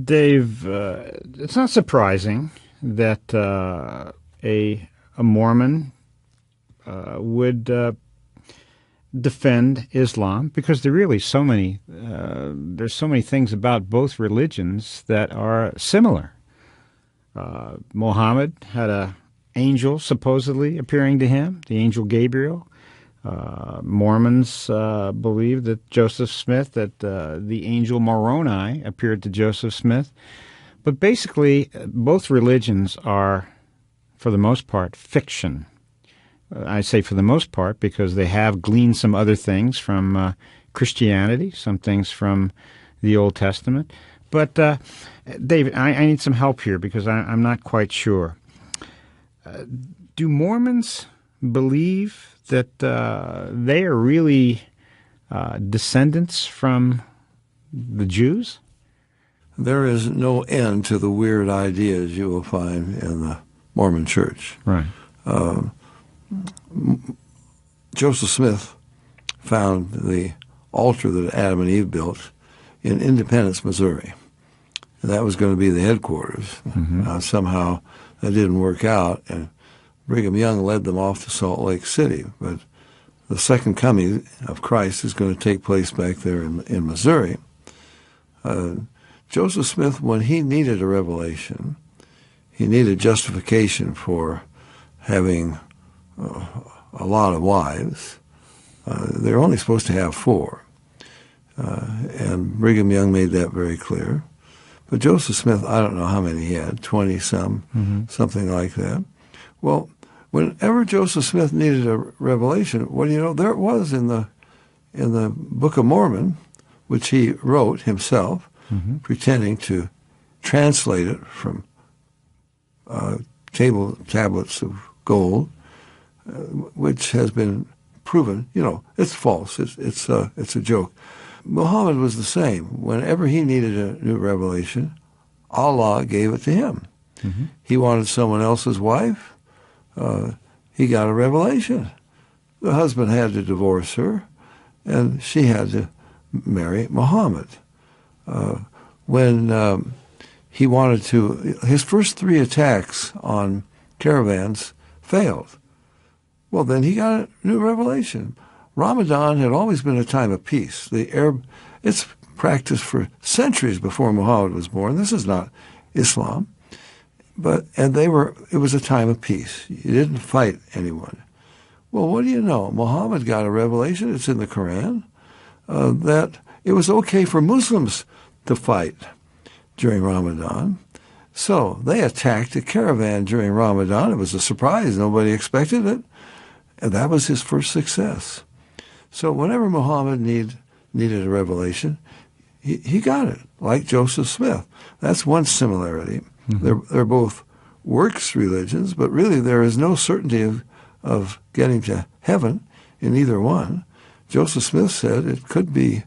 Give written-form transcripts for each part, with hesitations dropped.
Dave, it's not surprising that a Mormon would defend Islam, because there's so many things about both religions that are similar. Muhammad had an angel supposedly appearing to him, the angel Gabriel. Mormons believe that the angel Moroni appeared to Joseph Smith. But basically, both religions are, for the most part, fiction. I say for the most part because they have gleaned some other things from Christianity, some things from the Old Testament. But, David, I need some help here because I'm not quite sure. Do Mormons believe that they are really descendants from the Jews? There is no end to the weird ideas you will find in the Mormon Church. Right. Joseph Smith found the altar that Adam and Eve built in Independence, Missouri. And that was going to be the headquarters. Mm-hmm. Somehow that didn't work out, and Brigham Young led them off to Salt Lake City. But the second coming of Christ is going to take place back there in Missouri. Joseph Smith, when he needed a revelation, he needed justification for having a lot of wives. They're only supposed to have 4. And Brigham Young made that very clear. But Joseph Smith, I don't know how many he had, 20-some, mm-hmm. something like that. Well, whenever Joseph Smith needed a revelation, well, there it was in the Book of Mormon, which he wrote himself, mm-hmm. pretending to translate it from tablets of gold, which has been proven, it's false. It's a joke. Muhammad was the same. Whenever he needed a new revelation, Allah gave it to him. Mm-hmm. He wanted someone else's wife. He got a revelation. The husband had to divorce her, and she had to marry Muhammad. When he wanted to, his first 3 attacks on caravans failed. Well, then he got a new revelation. Ramadan had always been a time of peace. It's practiced for centuries before Muhammad was born. This is not Islam. It was a time of peace. You didn't fight anyone. Well, what do you know? Muhammad got a revelation, it's in the Quran, that it was okay for Muslims to fight during Ramadan. So they attacked a caravan during Ramadan. It was a surprise. Nobody expected it. And that was his first success. So whenever Muhammad needed a revelation, he got it, like Joseph Smith. That's one similarity. Mm-hmm. They're both works religions, but really there is no certainty of getting to heaven in either one. Joseph Smith said it could be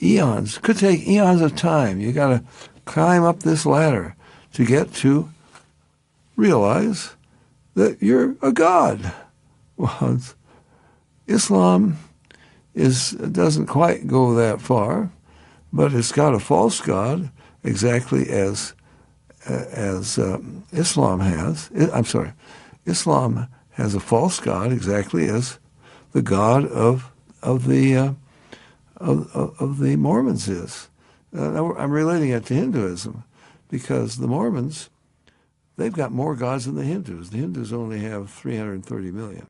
eons, could take eons of time. You got to climb up this ladder to get to realize that you're a god. Well, Islam doesn't quite go that far, but it's got a false god exactly as Islam has. Islam has a false god exactly as the God of the Mormons is. I'm relating it to Hinduism because the Mormons, they've got more gods than the Hindus. The Hindus only have 330 million.